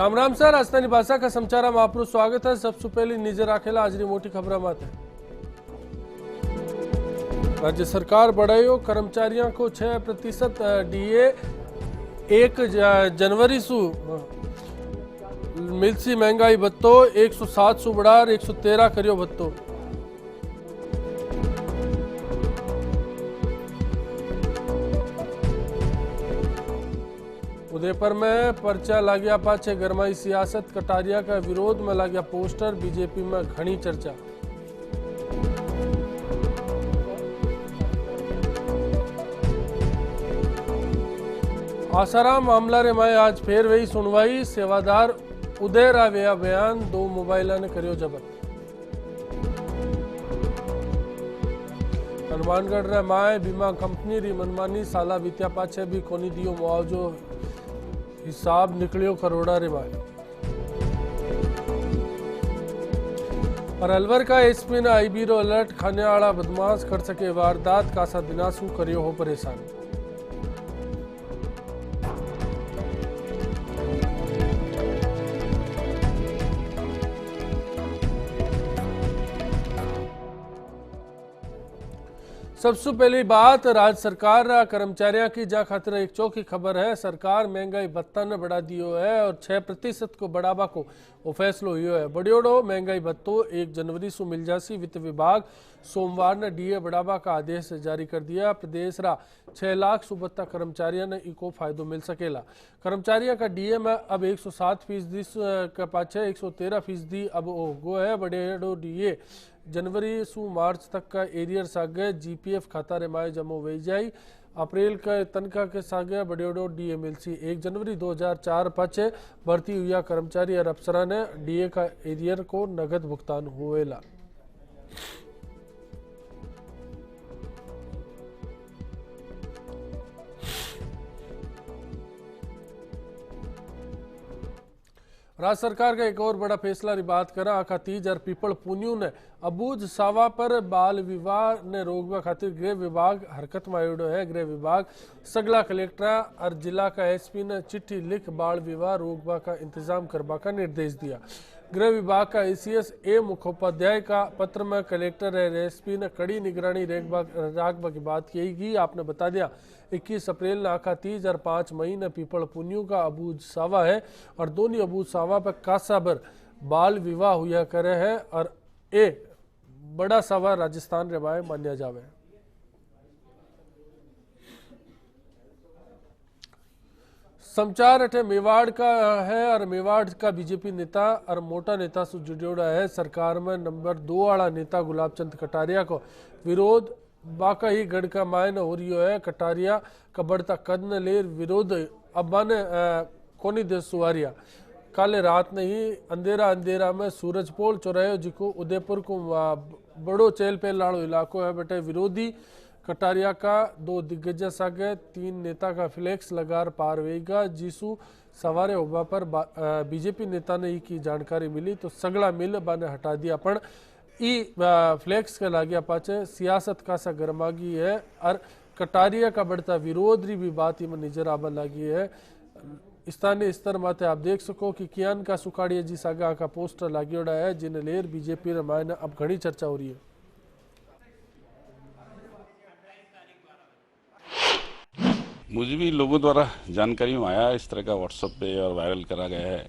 Ram Ram sir, राजधानी भाषा का समाचार में आपको स्वागत है। सबसे पहले नजर राखेला आज की मोटी खबर माते। राज्य सरकार बढ़ायो कर्मचारियों को 6% डीए 1 जनवरी सु मिलसी महंगाई भत्तो 107 सु बढ़ार 113 करियो भत्तो। उदयपुर में पर्चा लाग्या पाछे गरमाई सियासत, कटारिया का विरोध में लाग्या पोस्टर, बीजेपी में घनी चर्चा। आसाराम मामला रे माए आज फिर वही सुनवाई, सेवादार उदय रावेया बयान, 2 मोबाइल ने करियो जब्त। हनुमानगढ़ रे माए बीमा कंपनी री मनमानी, साला बीत्या पाछे भी कोनी दियो मुआवजो, हिसाब निकलियो करोड़ा रे माए। और अलवर का एसपी ने आईबीरो अलर्ट, खाने वाला बदमाश कर सके वारदात, कासा दिनासू करियो हो परेशान। सबसे पहली बात राज्य सरकार कर्मचारियों की जा खातिर एक चौकी खबर है। सरकार महंगाई भत्ता ने बढ़ा दियो है और 6% को बढ़ावा को वो फैसलो हुआ है। बड़ियोड़ो महंगाई भत्तो 1 जनवरी से मिल जासी। वित्त विभाग सोमवार ने डीए बढ़ावा का आदेश जारी कर दिया। प्रदेश रा 6 लाख सुबत्ता कर्मचारियों ने इको फायदो मिल सकेला। कर्मचारियों का डीए में अब 107% का पाछे 113% अब गो है। बड़ेड़ो डीए जनवरी से मार्च तक का एरियर सागे जीपीएफ खाता रे माए जमो वही जाई। अप्रैल का तनखा के सागे बड़ेड़ो डीए मिलसी। 1 जनवरी 2004 पाछे भर्ती हुआ कर्मचारी और अफसरा ने डीए का एरियर को नगद भुगतान हुएला। राज्य सरकार का एक और बड़ा फैसला री बात करा। आखा तीज और पीपल पुन्यू ने अबूझ सावा पर बाल विवाह ने रोकवा खातिर गृह विभाग हरकत में आयोडो है। गृह विभाग सगला कलेक्टर और जिला का एसपी ने चिट्ठी लिख बाल विवाह रोकवा का इंतजाम करवा का निर्देश दिया। गृह विभाग का एसीएस ए मुखोपाध्याय का पत्र में कलेक्टर और एसपी ने कड़ी निगरानी राखवा की बात कही गई। आपने बता दिया 21 अप्रैल ने आखा तीज और 5 मई ने पीपल पुन्यू का अबूझ सावा है और दोनों अबूझ सावा पर कासाबर बाल विवाह हुआ करे है और ए बड़ा सावा राजस्थान रेवाए मान्या जावे। समाचार अठे मेवाड़ का है और मेवाड़ का बीजेपी नेता और मोटा नेता से जुड़ोड़ा है। सरकार में नंबर 2 वाला नेता गुलाब चंद कटारिया को विरोध बाका ही गढ़ का मायन हो रही है। कटारिया का बढ़ता कद न ले विरोध अब्बा ने कोनी दे सुवारिया। काले रात ने ही अंधेरा में सूरजपोल चौराहे जिको उदयपुर को बड़ो चेल पे लाड़ो इलाको है बेटे विरोधी कटारिया का 2 दिग्गज सागे 3 नेता का फ्लेक्स लगार पार वेगा। जिसू सवारे होबा पर बीजेपी नेता ने की जानकारी मिली तो सगड़ा मिल बाने हटा दिया। पण ई फ्लेक्स के लाग्या पाचे सियासत का सा गरमागी है और कटारिया का बढ़ता विरोध री भी बात में नजर आवा लगी है। स्थानीय स्तर माते आप देख सको कि कियान का सुखाड़िया जी सागा का पोस्टर लाग्योड़ा है जिन्हें लेर बीजेपी रे मायने अब घनी चर्चा हो रही है। मुझे भी लोगों द्वारा जानकारी में आया इस तरह का व्हाट्सएप पे और वायरल करा गया है।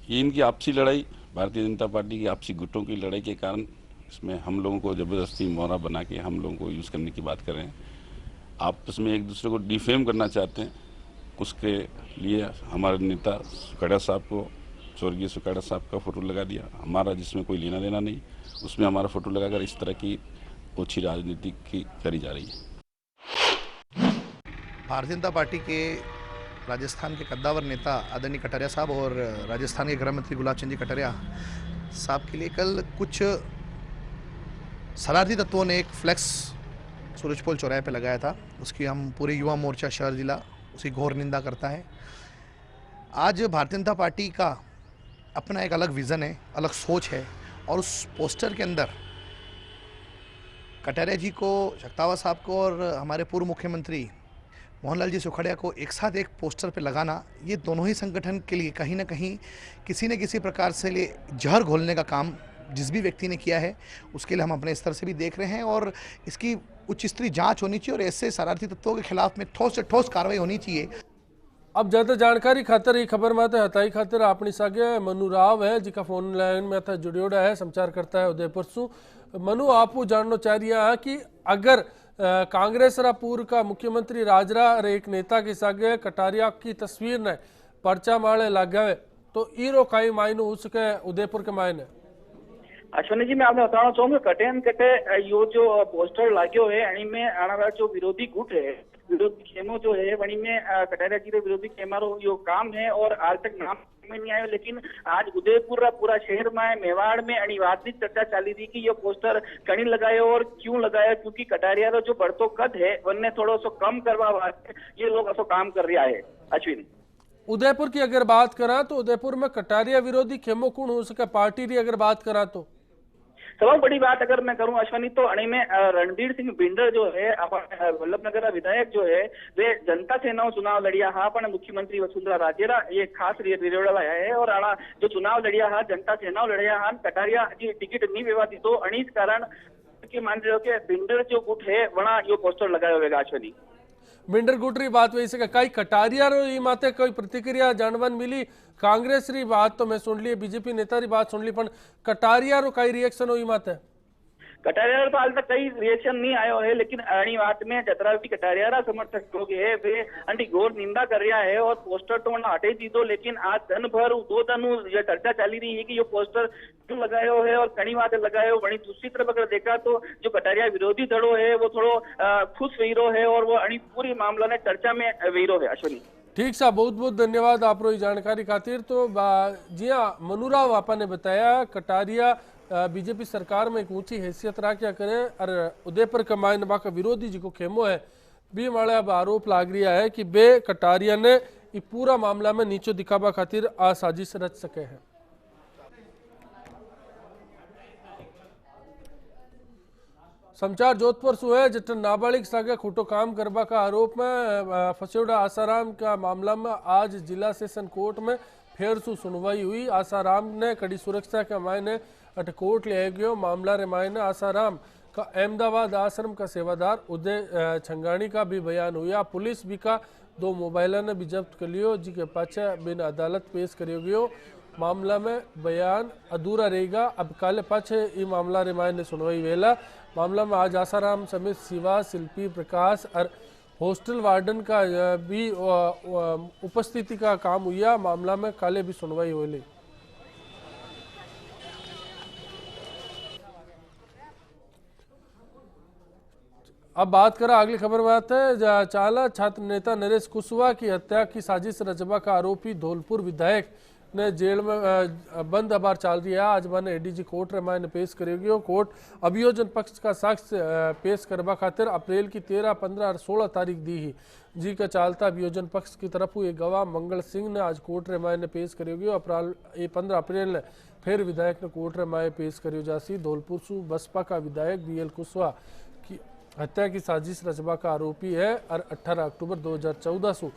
ये इनकी आपसी लड़ाई, भारतीय जनता पार्टी की आपसी गुटों की लड़ाई के कारण इसमें हम लोगों को ज़बरदस्ती मोहरा बना के हम लोगों को यूज़ करने की बात कर रहे हैं। आपस में एक दूसरे को डिफेम करना चाहते हैं। उसके लिए हमारे नेता सुखाड़ा साहब को, स्वर्गीय सुखाड़ा साहब का फ़ोटो लगा दिया। हमारा जिसमें कोई लेना देना नहीं, उसमें हमारा फ़ोटो लगाकर इस तरह की ओछी राजनीति की करी जा रही है। भारतीय जनता पार्टी के राजस्थान के कद्दावर नेता आदरणीय कटारिया साहब और राजस्थान के गृह मंत्री गुलाब चंद जी कटारिया साहब के लिए कल कुछ शरारती तत्वों ने एक फ्लेक्स सूरजपोल चौराहे पे लगाया था। उसकी हम पूरे युवा मोर्चा शहर जिला उसकी घोर निंदा करता है। आज भारतीय जनता पार्टी का अपना एक अलग विज़न है, अलग सोच है और उस पोस्टर के अंदर कटारिया जी को, शक्तावा साहब को और हमारे पूर्व मुख्यमंत्री मोहनलाल जी सुखड़िया को एक साथ एक पोस्टर पे लगाना, ये दोनों ही संगठन के लिए कहीं ना कहीं किसी न किसी प्रकार से लिए जहर घोलने का काम जिस भी व्यक्ति ने किया है उसके लिए हम अपने स्तर से भी देख रहे हैं और इसकी उच्च स्तरीय जांच होनी चाहिए और ऐसे शरारती तत्वों के खिलाफ में ठोस से ठोस कार्रवाई होनी चाहिए। अब ज्यादा जानकारी खातर ये खबर में हताई खातिर अपनी सागे मनु राव है जिका फोन लाइन में था जुड़ियोड़ा है संचार करता है उदयपुर सु। मनु आपू जानना चाह रही है कि अगर कांग्रेस रा पूर्व का मुख्यमंत्री राजरा और एक नेता के सागे कटारिया की तस्वीर ने पर्चा माले लगावे तो ईरो काई मायनो हो सके उदयपुर के मायने। अश्विनी जी मैं आपने बताना चाहूंगा कटे न कटे यो जो पोस्टर लाग्यो है अणी में आना जो विरोधी गुट है विरोधी खेमो जो है वणी में कटारिया जी विरोधी खेमारो यो काम है और आज तक नाम में नहीं आयो लेकिन आज उदयपुर पूरा शहर में मेवाड़ में अनिवार्य चर्चा चाली थी कि ये पोस्टर कहीं लगायो और क्यों लगाया क्योंकि कटारिया रो जो बढ़तो कद है वन्ने थोड़ो सो कम करवा वास्ते ये लोग असो काम कर रहा है। अश्विनी उदयपुर की अगर बात करा तो उदयपुर में कटारिया विरोधी खेमो कौन हो सके पार्टी की अगर बात करा तो सबसे बड़ी बात अगर मैं करूं अश्वनी तो अणी में रणधीर सिंह बिंडर जो है वल्लभनगर विधायक जो है वे जनता सेना चुनाव लड़िया हा पण मुख्यमंत्री वसुंधरा राजेरा ये खास रिरोड़ा लाया है और आना जो चुनाव लड़िया हा जनता सेना लड़िया हा कटारिया जी टिकट नहीं वेवा दी तो अणी कारण मान रहे हो कि बिंडर जो गुट है वहां यो पोस्टर लगाया होगा। अश्वनी बिंडर गुटरी बात वही से कई कटारिया रो ई माते कोई प्रतिक्रिया जानवन मिली कांग्रेस री बात तो मैं सुन ली बीजेपी नेता री बात सुन ली पण कटारिया रो कई रिएक्शन हो ई माते कटारिया तो हाल तक कई रिएक्शन नहीं आयो है लेकिन अणी बात में जतरावती कटारिया समर्थक लोग है वे अंटी घोर निंदा कर रहा है और पोस्टर तो उन्होंने हटे दीदो लेकिन आज दिन भर दो दिन ये चर्चा चली रही है कि ये पोस्टर क्यों लगायो है और कई बात लगायो वही दूसरी तरफ अगर देखा तो जो कटारिया विरोधी धड़ो है वो थोड़ो खुश वीरो है और वो अणी पूरी मामला ने चर्चा में वीरो है। अश्विनी ठीक सा बहुत बहुत धन्यवाद आप जानकारी खातिर। तो जी हाँ मनुराव आपा ने बताया कटारिया बीजेपी सरकार में एक ऊंची हैसियत रहा करे और उदयपुर कमायन बा का विरोधी जी को खेमो है भी माले अब आरोप लाग रहा है कि बे कटारिया ने ये पूरा मामला में नीचो दिखावा खातिर आ साजिश रच सके हैं। समाचार जोधपुर से है जट नाबालिग सागे खोटो काम करबा का आरोप में फसेड़ा आसाराम का मामला में आज जिला सेशन कोर्ट में फिर से सुनवाई हुई। आसाराम ने कड़ी सुरक्षा के मायने अट कोर्ट ले गयो मामला रे मायने आसाराम का अहमदाबाद आश्रम का सेवादार उदय छंगाणी का भी बयान हुआ। पुलिस भी का 2 मोबाइल ने भी जब्त कर लियो जी के पाछे बिन अदालत पेश करियो गयो। मामला में बयान अधूरा रहेगा अब काले पाछे ये मामला रे मायने सुनवाई वेला। मामला में आज आसाराम समेत शिवा शिल्पी प्रकाश और हॉस्टल वार्डन का भी उपस्थिति का काम हुआ। मामला में काले भी सुनवाई हुई। अब बात करें अगली खबर में आते हैं चाला छात्र नेता नरेश कुशवाहा की हत्या की साजिश रचबा का आरोपी धौलपुर विधायक ने जेल में बंद अबार चाल रही है। आज मैंने एडीजी कोर्ट रे मायने पेश करेगी। कोर्ट अभियोजन पक्ष का साक्ष्य पेश करवा खातिर अप्रैल की 13, 15 और 16 तारीख दी ही जी का चालता अभियोजन पक्ष की तरफ एक गवाह मंगल सिंह ने आज कोर्ट रे मायने पेश करेगी। 15 अप्रैल ने फिर विधायक ने कोर्ट रे मायने पेश करियो जासी। धौलपुर सु बसपा का विधायक BL कुशवाहा की हत्या की साजिश रचबा का आरोपी है और 18 अक्टूबर 2014 से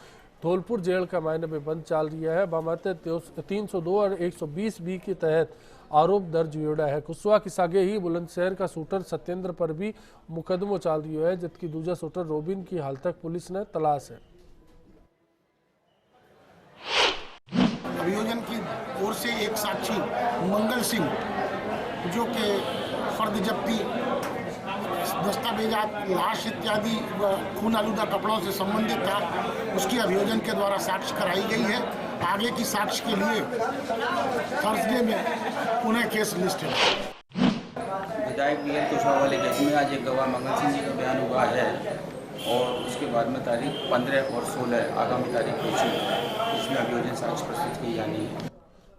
धौलपुर जेल का मायने में बंद चाल रहा है। बामाते 302 और 120 बी के तहत आरोप दर्ज हुआ है। कुशवाहा की सागे ही बुलंदशहर का शूटर सत्येंद्र पर भी मुकदमो चाल रही है जबकि दूसरा शूटर रोबिन की हाल तक पुलिस ने तलाश है। अभियोजन की ओर से एक साक्षी मंगल सिंह जो कि फर्द जब्ती दस्तावेजात लाश इत्यादि व खून आलूदा कपड़ों से संबंधित था उसकी अभियोजन के द्वारा साक्ष्य कराई गई है। आगे की साक्ष्य के लिए थर्सडे में पुनः केस लिस्ट है। विधायक BL कुशवाहा वाले केस में आज एक गवाह मंगल सिंह जी का बयान हुआ है और उसके बाद में तारीख 15 और 16 आगामी तारीख पेशी इसमें अभियोजन साक्ष्य प्रस्तुत की जानी है।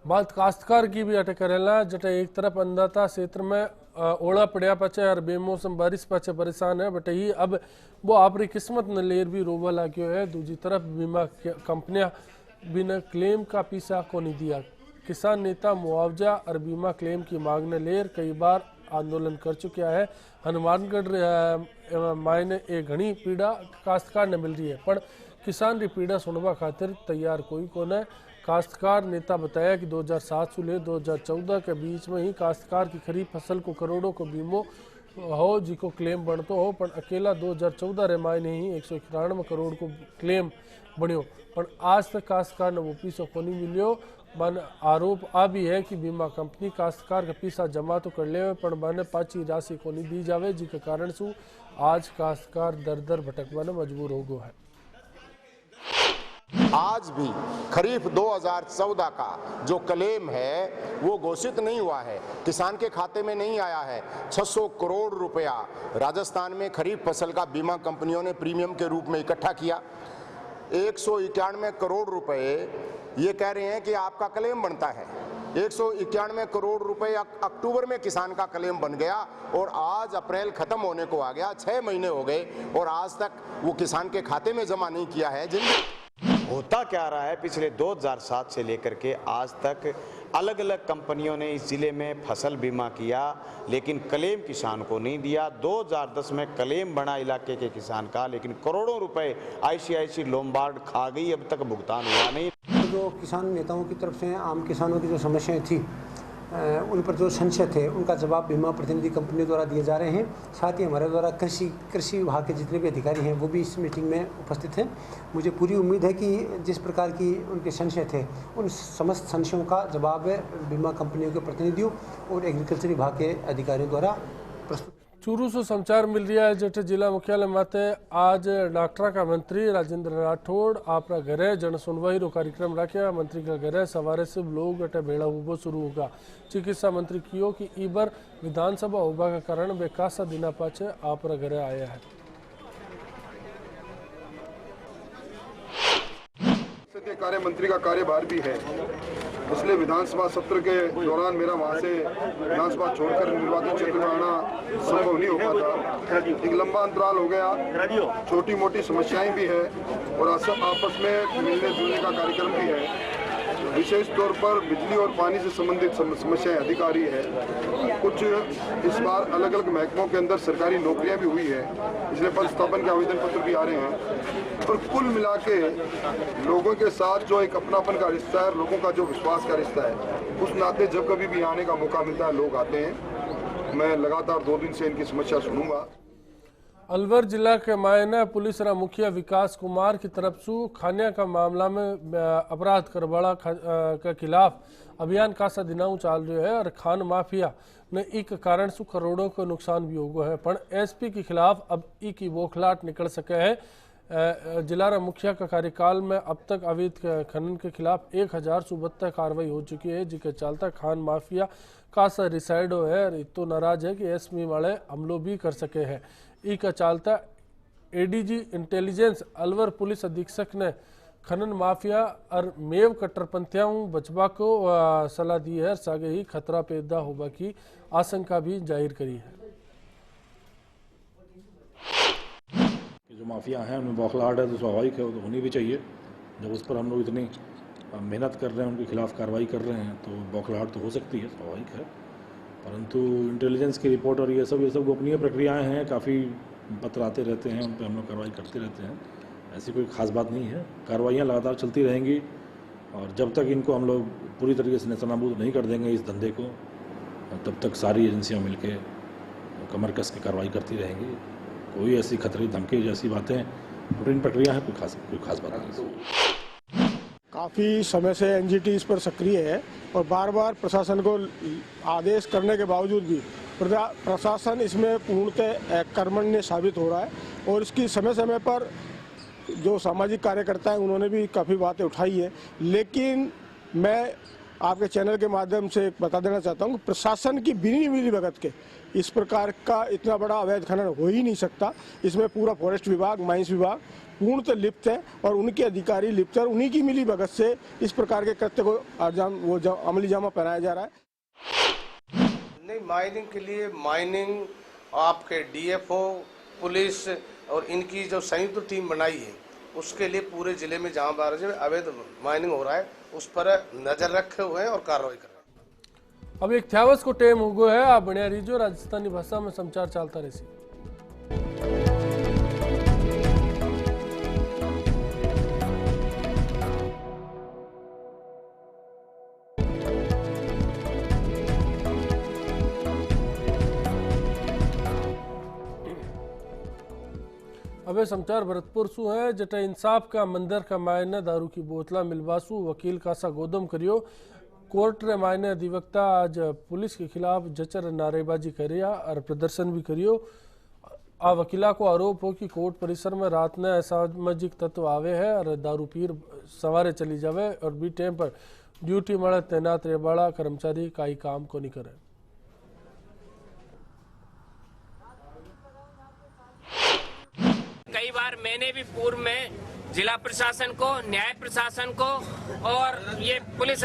बात काश्तकार की भी अटक करेला जटे एक तरफ अंदाता क्षेत्र में ओला पड़िया पाचे और बेमौसम बारिश पाचे परेशान है बट ही अब वो आपरी किस्मत न लेर भी रोवा लाग्यो है। दूसरी तरफ बीमा कंपनियां बिना क्लेम का पीछा को नहीं दिया। किसान नेता मुआवजा और बीमा क्लेम की मांग ने लेर कई बार आंदोलन कर चुका है। हनुमानगढ़ मायने ए घनी पीड़ा काश्तकार ने मिल रही है, पर किसान की पीड़ा सुनवा खातिर तैयार कोई कोन है। काश्तकार नेता बताया कि 2007 से ले 2014 के बीच में ही काश्तकार की खरीफ फसल को करोड़ों को बीमो हो जिको क्लेम बनतो हो, पर अकेला 2014 रे मायने ही 191 करोड़ को क्लेम बनियो, पर आज तक काश्तकार ने वो पैसो कोनी मिलियो। मन आरोप आ भी है कि बीमा कंपनी काश्तकार का पैसा जमा तो कर ले, पर माने पाची राशि कोनी दी जावे, जिसके कारण से आज काश्तकार दर दर भटकवा मजबूर हो गयो है। आज भी खरीफ 2014 का जो क्लेम है वो घोषित नहीं हुआ है, किसान के खाते में नहीं आया है। 600 करोड़ रुपया राजस्थान में खरीफ फसल का बीमा कंपनियों ने प्रीमियम के रूप में इकट्ठा किया। 191 करोड़ रुपए ये कह रहे हैं कि आपका क्लेम बनता है। 191 करोड़ रुपए अक्टूबर में किसान का क्लेम बन गया और आज अप्रैल खत्म होने को आ गया, 6 महीने हो गए और आज तक वो किसान के खाते में जमा नहीं किया है। होता क्या रहा है, पिछले 2007 से लेकर के आज तक अलग अलग कंपनियों ने इस जिले में फसल बीमा किया, लेकिन क्लेम किसान को नहीं दिया। 2010 में क्लेम बना इलाके के किसान का, लेकिन करोड़ों रुपए आईसीआईसी लोम्बार्ड खा गई, अब तक भुगतान हुआ नहीं। जो किसान नेताओं की तरफ से आम किसानों की जो समस्याएं थी उन पर जो संशय थे उनका जवाब बीमा प्रतिनिधि कंपनियों द्वारा दिए जा रहे हैं। साथ ही हमारे द्वारा कृषि विभाग के जितने भी अधिकारी हैं वो भी इस मीटिंग में उपस्थित हैं। मुझे पूरी उम्मीद है कि जिस प्रकार की उनके संशय थे उन समस्त संशयों का जवाब बीमा कंपनियों के प्रतिनिधियों और एग्रीकल्चर विभाग के अधिकारियों द्वारा प्रस्तुत। चूरू से समाचार मिल रहा है जेठे जिला मुख्यालय माते आज डाक्टरा का मंत्री राजेंद्र राठौड़ आपरा घरे जन सुनवाई रो कार्यक्रम रखा। मंत्री का घरे सवारे से लोग अटे भेड़ा हुबो शुरू होगा। चिकित्सा मंत्री कियो कि ईबर विधानसभा होबा के कारण बेकासा दिना पाछे आपरा घरे आया है। कार्य मंत्री का कार्यभार भी है, इसलिए विधानसभा सत्र के दौरान मेरा वहां से विधानसभा छोड़कर निर्वाचन क्षेत्र में आना संभव नहीं हो पाता। एक लंबा अंतराल हो गया, छोटी मोटी समस्याएं भी है और आपस में मिलने जुलने का कार्यक्रम भी है। विशेष तौर पर बिजली और पानी से संबंधित समस्याएं अधिक आ रही है। कुछ इस बार अलग अलग महकमों के अंदर सरकारी नौकरियां भी हुई है, इसलिए पद स्थापन के आवेदन पत्र भी आ रहे हैं। और कुल मिला के लोगों के साथ जो एक अपनापन का रिश्ता है, लोगों का जो विश्वास का रिश्ता है, उस नाते जब कभी भी आने का मौका मिलता है लोग आते हैं। मैं लगातार 2 दिन से इनकी समस्या सुनूंगा। अलवर जिला के मायने पुलिस रा मुखिया विकास कुमार की तरफ से खानिया का मामला में अपराध करवाड़ा के खिलाफ अभियान कासा दिनाऊ चाल रहा है और खान माफिया ने एक कारण से करोड़ों का नुकसान भी हो है, पर एसपी के खिलाफ अब की बौखलाहट निकल सके है। जिला रा मुखिया का कार्यकाल में अब तक अवैध खनन के खिलाफ 1072 कार्रवाई हो चुकी है, जिसके चलता खान माफिया कासा रिसाइड है और इतो नाराज है कि एसपी वाले हमलों भी कर सके हैं। ई का चालता एडीजी इंटेलिजेंस अलवर पुलिस अधीक्षक ने खनन माफिया और मेव कट्टरपंथियों बचवा को सलाह दी है, सागे ही खतरा पैदा होगा की आशंका भी जाहिर करी है। जो माफिया हैं उनमें बौखलाहट है तो स्वाभाविक है, वो तो होनी भी चाहिए। जब उस पर हम लोग इतनी मेहनत कर रहे हैं, उनके खिलाफ कार्रवाई कर रहे हैं, तो बौखलाहट तो हो सकती है, स्वाभाविक है। परंतु इंटेलिजेंस की रिपोर्ट और ये सब गोपनीय प्रक्रियाएं हैं, काफ़ी पत्र आते रहते हैं, उन पर हम लोग कार्रवाई करते रहते हैं। ऐसी कोई खास बात नहीं है, कार्रवाइयाँ लगातार चलती रहेंगी और जब तक इनको हम लोग पूरी तरीके से नेस्तनाबूद नहीं कर देंगे इस धंधे को, तब तक सारी एजेंसियाँ मिलके कमर कस के कार्रवाई करती रहेंगी। कोई ऐसी खतरे धमकी जैसी बातें रूटीन प्रक्रिया है, कोई खास बात नहीं। काफ़ी समय से एनजीटी इस पर सक्रिय है और बार बार प्रशासन को आदेश करने के बावजूद भी प्रशासन इसमें पूर्णतः कर्मण्य साबित हो रहा है और इसकी समय समय पर जो सामाजिक कार्यकर्ता हैं उन्होंने भी काफ़ी बातें उठाई है। लेकिन मैं आपके चैनल के माध्यम से बता देना चाहता हूँ कि प्रशासन की बिनी मिली भगत के इस प्रकार का इतना बड़ा अवैध खनन हो ही नहीं सकता। इसमें पूरा फॉरेस्ट विभाग, माइंस विभाग पूर्णतः लिप्त है और उनके अधिकारी लिप्त है, उन्हीं की मिली भगत से इस प्रकार के कृत्य को अमली जामा पहनाया जा रहा है। नहीं, माइनिंग के लिए माइनिंग आपके डीएफओ, पुलिस और इनकी जो संयुक्त टीम बनाई है, उसके लिए पूरे जिले में जहां बार अवैध माइनिंग हो रहा है उस पर नजर रखे हुए हैं और कार्रवाई कर रहे हैं। अब एक थ्यावस को टेम हो गयो है। आप बढ़िया रीजो राजस्थानी भाषा में समाचार चालता रही। अबे समाचार भरतपुर सु है। जटा इंसाफ का मंदिर का मायने दारू की बोतला मिलवासु वकील कासा गोदम करियो। कोर्ट रे मायने अधिवक्ता आज पुलिस के खिलाफ जचर नारेबाजी करिया और प्रदर्शन भी करियो। आ वकीला को आरोप हो कि कोर्ट परिसर में रात ने असामाजिक तत्व आवे है और दारू पीर सवारे चली जावे और बी टाइम पर ड्यूटी में तैनात रेबाड़ा कर्मचारी काई काम को नहीं करे। कई बार मैंने भी पूर्व में जिला प्रशासन को, न्याय प्रशासन को और ये पुलिस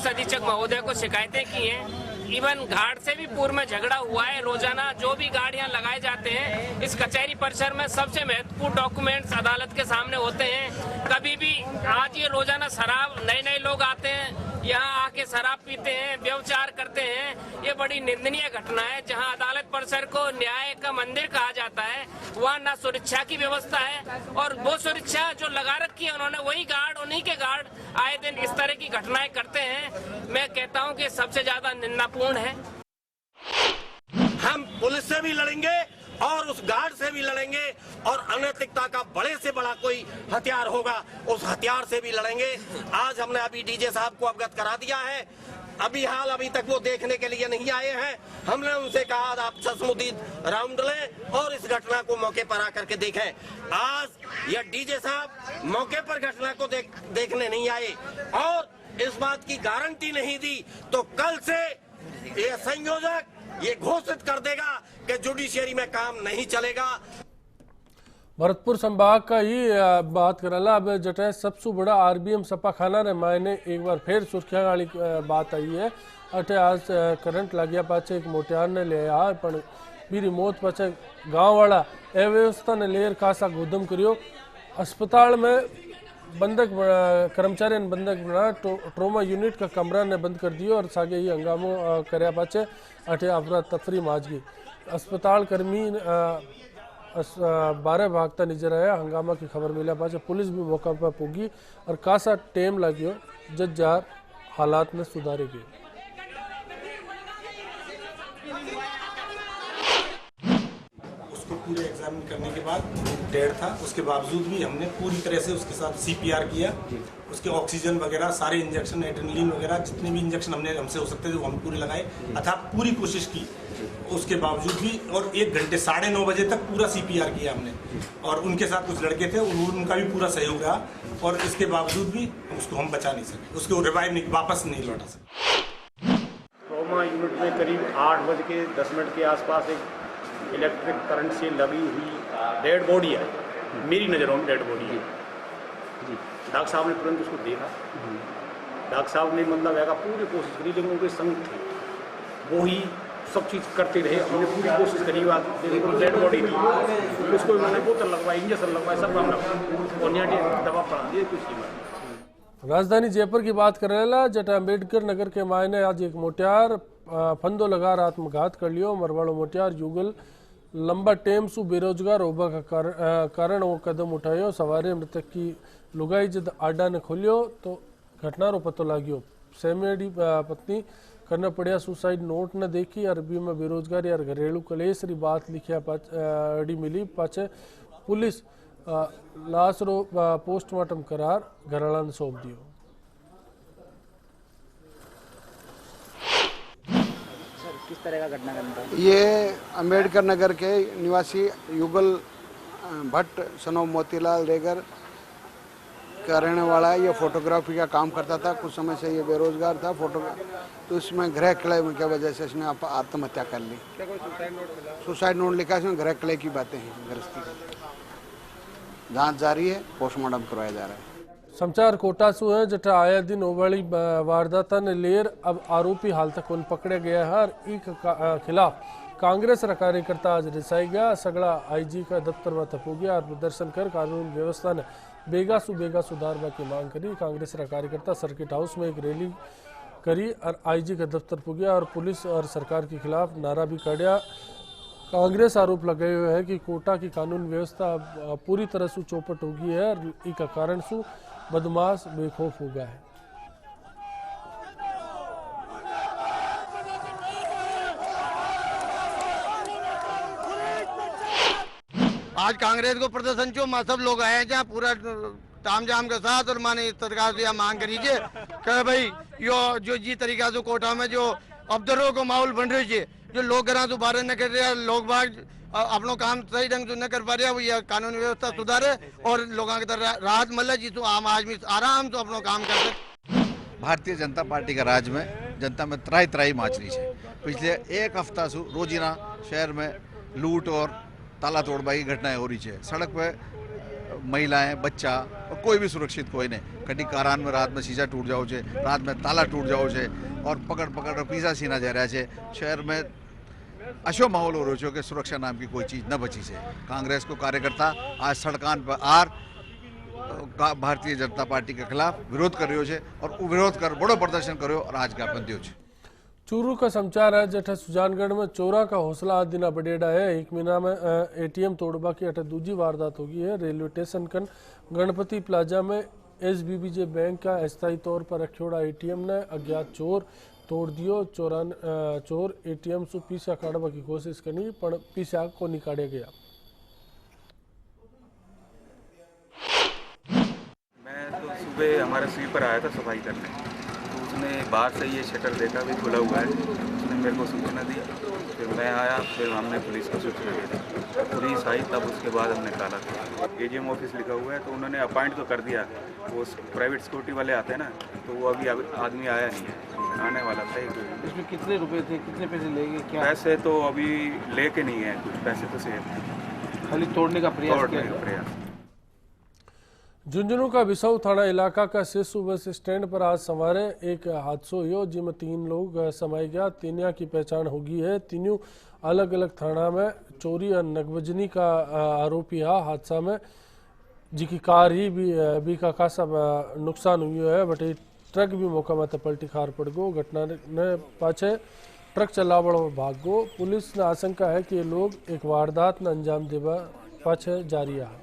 अधीक्षक महोदय को शिकायतें की हैं। इवन घाट से भी पूर्व में झगड़ा हुआ है। रोजाना जो भी गाड़ियां लगाए जाते हैं इस कचहरी परिसर में सबसे महत्वपूर्ण डॉक्यूमेंट्स अदालत के सामने होते हैं। कभी भी आज ये रोजाना शराब, नए लोग आते हैं यहाँ आके शराब पीते हैं, व्यभिचार करते हैं। ये बड़ी निंदनीय घटना है। जहाँ अदालत परिसर को न्याय का मंदिर कहा जाता है वहाँ न सुरक्षा की व्यवस्था है और वो सुरक्षा जो लगा रखी है उन्होंने वही गार्ड, उन्हीं के गार्ड आए दिन इस तरह की घटनाएं करते हैं। मैं कहता हूँ कि सबसे ज्यादा निंदापूर्ण है। हम पुलिस से भी लड़ेंगे और उस गार्ड से भी लड़ेंगे और अनैतिकता का बड़े से बड़ा कोई हथियार होगा उस हथियार से भी लड़ेंगे। आज हमने अभी डीजे साहब को अवगत करा दिया है। अभी तक वो देखने के लिए नहीं आए हैं। हमने उनसे कहा आप चश्मुदीद राउंड लें और इस घटना को मौके पर आकर के देखें। आज ये डीजे साहब मौके पर घटना को देखने नहीं आए और इस बात की गारंटी नहीं दी तो कल से ये संयोजक ये घोषित कर देगा कि जुडिशियरी में काम नहीं चलेगा। भरतपुर संभाग का ही बात करला। अब जटे सबसे बड़ा आरबीएम सपाखाना ने मायने एक बार फिर सुर्खियां वाली बात आई है। अटे आज करंट लगिया पाचे एक मोटियार ने ले आ पण बीरी मौत पाचे गांव वाला अव्यवस्था ने लेर खासा गोदम करियो। अस्पताल में बंधक कर्मचारी ने बंधक बना ट्रोमा यूनिट का कमरा ने बंद कर दियो और सागे ही हंगामो करया पाचे अटे अफरा तफरी माज गई। अस्पताल कर्मी 12 भागता नजर आया। हंगामा की खबर मिला पाचे पुलिस भी मौका पर पुगी और कासा टेम लगियो जज्जार हालात में सुधारे गए। उसको पूरे एग्जामिन करने के बाद डेढ़ था, उसके बावजूद भी हमने पूरी तरह से उसके साथ सीपीआर किया। उसके ऑक्सीजन वगैरह सारे इंजेक्शन, एड्रेनलिन वगैरह जितने भी इंजेक्शन हमसे हो सकते थे वो हम पूरे लगाए, अर्थात पूरी कोशिश की। उसके बावजूद भी और 1 घंटे 9:30 बजे तक पूरा सीपीआर किया हमने और उनके साथ कुछ लड़के थे उनका भी पूरा सहयोग रहा और इसके बावजूद भी उसको हम बचा नहीं सके, उसको रिवाइव नहीं, वापस नहीं लौटा सके। ट्रॉमा यूनिट में करीब 8:10 के आसपास एक इलेक्ट्रिक करंट से लगी हुई डेड बॉडी है। मेरी नज़रों में डेड बॉडी है। डॉक्टर साहब ने तुरंत उसको देखा। डॉक्टर साहब ने मतलब पूरी कोशिश करी लेकिन उनके संग थे वो ही सब चीज़ करते रहे। हमने पूरी कोशिश करी, डेड बॉडी थी उसको मैंने बोतल लगवाई, इंजेक्शन लगवाए, सब काम लगवाया और यहाँ दवा पड़ा दिए कुछ नहीं। राजधानी जयपुर की बात कर रहे जटा अम्बेडकर नगर के मायने आज एक मोटियार फंदो लगार आत्मघात कर लियो। मरवाड़ो मोटियार युगल लंबा टेम सु बेरोजगार होबा का कारण वो कदम उठायो। सवारे मृतक की लुगाई जद आडा ने खोलियो तो घटना रो पतो लाग्यो। सेमेडी पत्नी करना पड़िया सुसाइड नोट न देखी। अरबी में बेरोजगारी और घरेलू कलेश री बात लिखिया अड़ी मिली पाचे पुलिस लाश रो पोस्टमार्टम करार घरवाला ने सौंप दियो। किस तरह का घटनाक्रम था? ये अम्बेडकर नगर के निवासी युगल भट्ट सनो मोतीलाल रेगर का रहने वाला है। ये फोटोग्राफी का काम करता था। कुछ समय से ये बेरोजगार था तो इसमें गृह क्लय की वजह से इसने आत्महत्या कर ली। सुसाइड नोट लिखा, इसमें गृह क्लय की बातें हैं। गृहस्थी जांच जारी है, पोस्टमार्टम करवाया जा रहा है। समाचार कोटा सु है जटा आया दिन ओवाली वारदाता ने लेर अब आरोपी हाल तक उन पकड़े गया है और एक खिलाफ कांग्रेस रा कार्यकर्ता आज रिसाई गया। सगड़ा आईजी का दफ्तर में थपू गया और प्रदर्शन कर कानून व्यवस्था ने बेगा सुधारवा की मांग करी। कांग्रेस रा कार्यकर्ता सर्किट हाउस में एक रैली करी और आईजी का दफ्तर पुगिया और पुलिस और सरकार के खिलाफ नारा भी काढ़िया। कांग्रेस आरोप लगाए हुए है कि कोटा की कानून व्यवस्था पूरी तरह से चौपट हो गई है और इसका कारण से बदमाश बेखौफ हो गया है। आज कांग्रेस को प्रदर्शन चो सब लोग आए हैं जहाँ पूरा तामझाम के साथ और माने सरकार से मांग करीजिए कि भाई यो जो जी तरीका से कोटा में जो अफसरों को माहौल बन रही है, जो लोग घर से बाहर न कर रहे, लोग बाग अपना काम सही ढंग से न कर पा रहे, वो ये कानून व्यवस्था सुधारे और लोगों की तरह राहत मिले जिसको आम आदमी आराम से अपना काम कर सके। भारतीय जनता पार्टी का राज में जनता में त्राई त्राई माच रही है। पिछले एक हफ्ता से रोजीना शहर में लूट और ताला तोड़बाई की घटनाएं हो रही है। सड़क पे महिलाएं, बच्चा और कोई भी सुरक्षित कोई नहीं। कभी कारान में रात में शीशा टूट जाओ छे, रात में ताला टूट जाओ छे और पकड़ पकड़ पीछा सीना जा रहा है। शहर में अशो माहौल हो रहो कि सुरक्षा नाम की कोई चीज न बची है। कांग्रेस को कार्यकर्ता आज सड़कान पर आर भारतीय जनता पार्टी के खिलाफ विरोध कर रहे हो और विरोध कर बड़ो प्रदर्शन करो और आज ज्ञापन दियो छे। चूरू का समाचार है जठ सुजानगढ़ में चोरा का हौसला आज दिन बढ़ेड़ा है। एक महीना में एटीएम तोड़बा की अठ दूजी वारदात होगी है। रेलवे स्टेशन कन गणपति प्लाजा में एसबीबीजे बैंक का अस्थायी तौर पर रखियोड़ा एटीएम ने अज्ञात चोर तोड़ दियो। चोर एटीएम से पीछा काढ़वा की कोशिश करनी पर पीछा को निकाले गया। मैं तो सुबह हमारे स्वीपर आया था सफाई करने, तो उसने बाहर से ये शटर देखा भी खुला हुआ है, उसने मेरे को सूचना दी। फिर मैं आया, फिर हमने पुलिस को सूचना दी, पुलिस आई, तब उसके बाद हमने ताला खोला। एजीएम ऑफिस लिखा हुआ है तो उन्होंने अपॉइंट तो कर दिया। वो प्राइवेट सिक्योरिटी वाले आते हैं ना, तो वो अभी आदमी आया नहीं है, आने वाला था। इसमें कितने रुपए थे, कितने पैसे लेंगे क्या? पैसे तो अभी लेके नहीं है, कुछ पैसे तो सेफ है, खाली तोड़ने का प्रयास किया। झुंझुनू का बिसाऊ थाना इलाका का सेसु बस स्टैंड पर आज सवारे एक हादसो हुआ जिसमें 3 लोग समाये गया। तीनिया की पहचान होगी है। तीनों अलग अलग थाना में चोरी और नकबजनी का आरोपी है। हादसा में जिकी कार ही भी का खासा नुकसान हुआ है, बट ट्रक भी मौका में पलटी खार पड़ गो। घटना ने पाछे ट्रक चलावड़ भाग गो। पुलिस ने आशंका है कि ये लोग एक वारदात ने अंजाम देवा पाछे जारी है।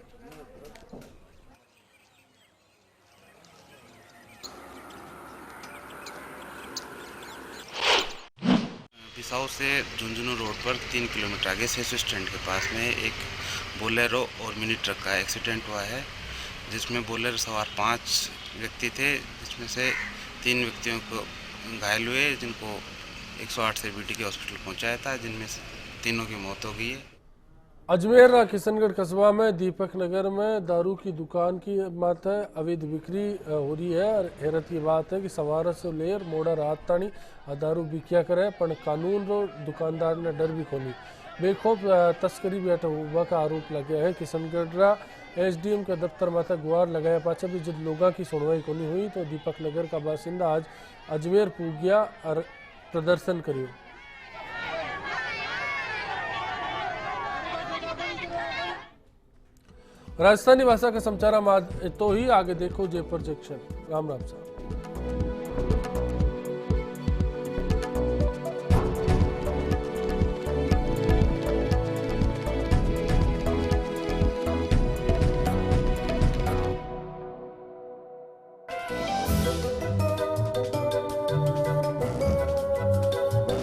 बिसाऊ से झुंझुनू रोड पर 3 किलोमीटर आगे सेसु स्टैंड के पास में एक बोलेरो और मिनी ट्रक का एक्सीडेंट हुआ है, जिसमें बोलेरो सवार 5 व्यक्ति थे, जिसमें से 3 व्यक्तियों को घायल हुए, जिनको 108 से बीटी के हॉस्पिटल पहुंचाया था, जिनमें से 3 की मौत हो गई है। अजमेर किशनगढ़ कस्बा में दीपक नगर में दारू की दुकान की बात है, अवैध बिक्री हो रही है। और हैरत की बात है कि सवार से लेर मोड़ा रात ताणी दारू बिकिया करे, पर कानून रो दुकानदार ने डर भी खोली। बेखौफ तस्करी भी हुआ का आरोप लगे है। किशनगढ़ एसडीएम का दफ्तर माथा गुहार लगाया पाछा भी जब लोगों की सुनवाई कोनी हुई तो दीपक नगर का बासिंदा आज अजमेर पूग गया और प्रदर्शन करियो। राजस्थानी भाषा का समाचार में आज तो ही आगे देखो जय प्रोजेक्शन। राम राम साहब।